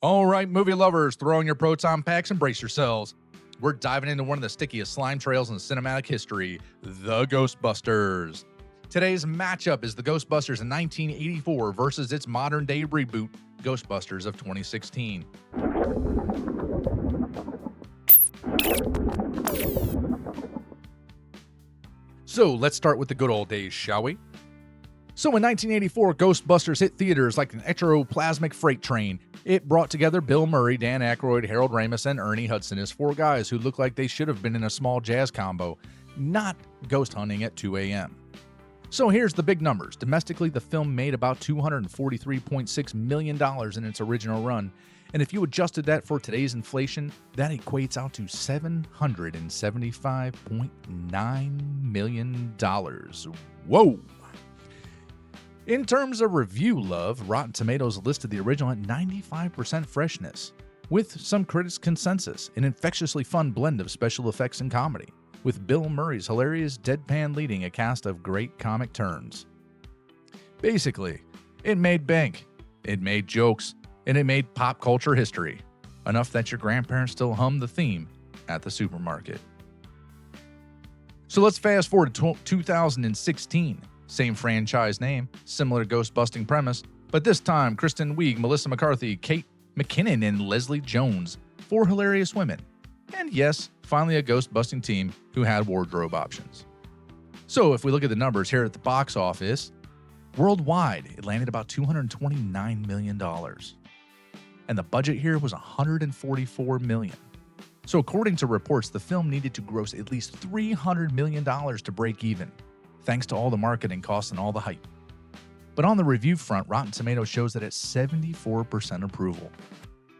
All right, movie lovers, throw in your proton packs and brace yourselves. We're diving into one of the stickiest slime trails in cinematic history, the Ghostbusters. Today's matchup is the Ghostbusters in 1984 versus its modern-day reboot, Ghostbusters of 2016. So let's start with the good old days, shall we? So in 1984, Ghostbusters hit theaters like an ectoplasmic freight train. It brought together Bill Murray, Dan Aykroyd, Harold Ramis, and Ernie Hudson as four guys who looked like they should have been in a small jazz combo, not ghost hunting at 2 a.m. So here's the big numbers. Domestically, the film made about $243.6 million in its original run, and if you adjusted that for today's inflation, that equates out to $775.9 million. Whoa! In terms of review love, Rotten Tomatoes listed the original at 95% freshness, with some critics' consensus, an infectiously fun blend of special effects and comedy, with Bill Murray's hilarious deadpan leading a cast of great comic turns. Basically, it made bank, it made jokes, and it made pop culture history, enough that your grandparents still hum the theme at the supermarket. So let's fast forward to 2016. Same franchise name, similar ghost-busting premise, but this time Kristen Wiig, Melissa McCarthy, Kate McKinnon, and Leslie Jones, four hilarious women. And yes, finally a ghost-busting team who had wardrobe options. So if we look at the numbers here at the box office, worldwide it landed about $229 million. And the budget here was $144 million. So according to reports, the film needed to gross at least $300 million to break even, thanks to all the marketing costs and all the hype. But on the review front, Rotten Tomatoes shows that it's 74% approval.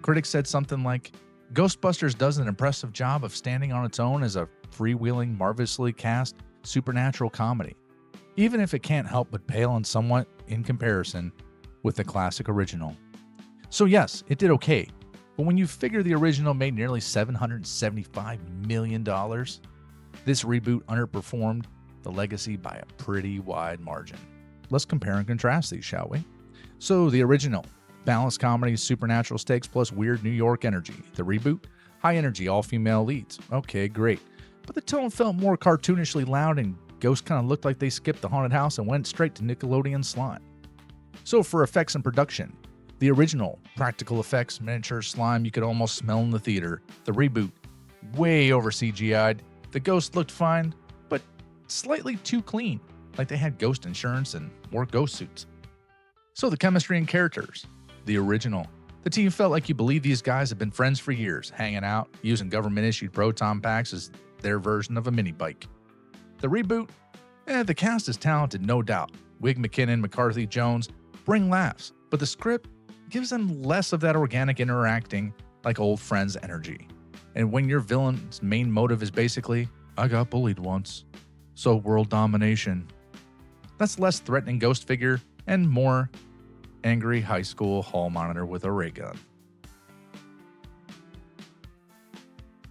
Critics said something like, Ghostbusters does an impressive job of standing on its own as a freewheeling, marvelously cast, supernatural comedy, even if it can't help but pale and somewhat in comparison with the classic original. So yes, it did okay, but when you figure the original made nearly $775 million, this reboot underperformed the legacy by a pretty wide margin. Let's compare and contrast these, shall we? So the original, balanced comedy, supernatural stakes plus weird New York energy. The reboot, high energy, all-female leads. Okay, great. But the tone felt more cartoonishly loud and ghosts kind of looked like they skipped the haunted house and went straight to Nickelodeon slime. So for effects and production, the original, practical effects, miniature slime you could almost smell in the theater. The reboot, way over CGI'd. The ghost looked fine, but slightly too clean, like they had ghost insurance and wore ghost suits. So the chemistry and characters. The original. The team felt like you believe these guys have been friends for years, hanging out, using government-issued proton packs as their version of a mini bike. The reboot? The cast is talented, no doubt. Wiig, McKinnon, McCarthy, Jones bring laughs, but the script gives them less of that organic interacting like old friends energy. And when your villain's main motive is basically, I got bullied once, so world domination. That's less threatening ghost figure and more angry high school hall monitor with a ray gun.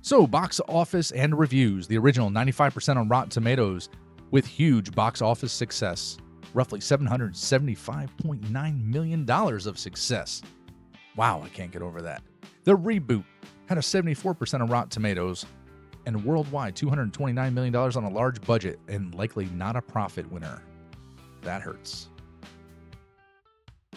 So box office and reviews. The original 95% on Rotten Tomatoes with huge box office success. Roughly $775.9 million of success. Wow, I can't get over that. The reboot had a 74% on Rotten Tomatoes and worldwide $229 million on a large budget and likely not a profit winner. That hurts.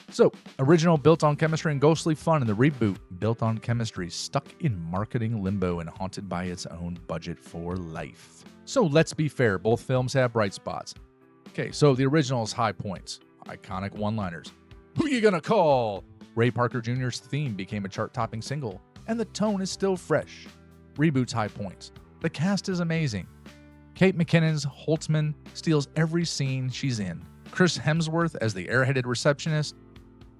So, original built on chemistry and ghostly fun, and the reboot built on chemistry, stuck in marketing limbo and haunted by its own budget for life. So let's be fair, both films have bright spots. Okay, so the original's high points, iconic one-liners. Who you gonna call? Ray Parker Jr.'s theme became a chart-topping single, and the tone is still fresh. Reboot's high points. The cast is amazing. Kate McKinnon's Holtzman steals every scene she's in. Chris Hemsworth as the airheaded receptionist,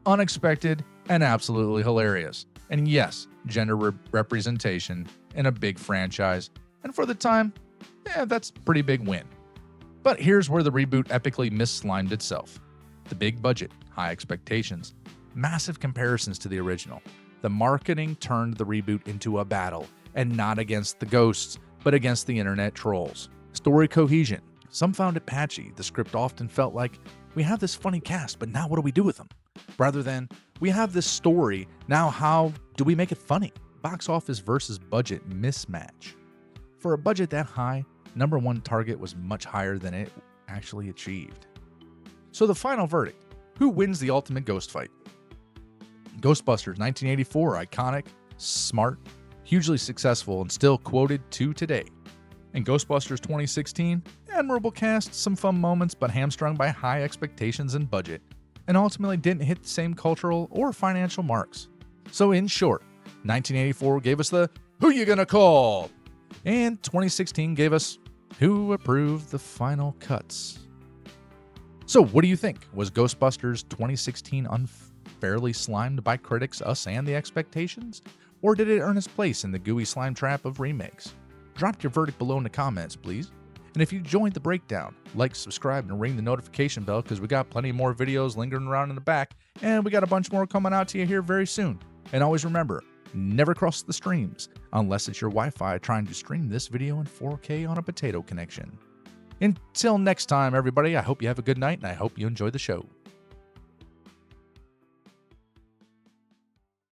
unexpected and absolutely hilarious. And yes, gender representation in a big franchise. And for the time, that's a pretty big win. But here's where the reboot epically misslimed itself. The big budget, high expectations, massive comparisons to the original. The marketing turned the reboot into a battle, and not against the ghosts, but against the internet trolls. Story cohesion. Some found it patchy. The script often felt like, we have this funny cast, but now what do we do with them? Rather than, we have this story, now how Do we make it funny? Box office versus budget mismatch. For a budget that high, number one target was much higher than it actually achieved. So the final verdict, who wins the ultimate ghost fight? Ghostbusters 1984, iconic, smart, hugely successful, and still quoted to today. And Ghostbusters 2016, admirable cast, some fun moments, but hamstrung by high expectations and budget, and ultimately didn't hit the same cultural or financial marks. So in short, 1984 gave us the Who You Gonna Call? And 2016 gave us Who Approved the Final Cuts? So what do you think? Was Ghostbusters 2016 unfairly slimed by critics, us, and the expectations? Or did it earn its place in the gooey slime trap of remakes? Drop your verdict below in the comments, please. And if you enjoyed the breakdown, like, subscribe, and ring the notification bell because we got plenty more videos lingering around in the back, and we got a bunch more coming out to you here very soon. And always remember, never cross the streams unless it's your Wi-Fi trying to stream this video in 4K on a potato connection. Until next time, everybody, I hope you have a good night and I hope you enjoy the show.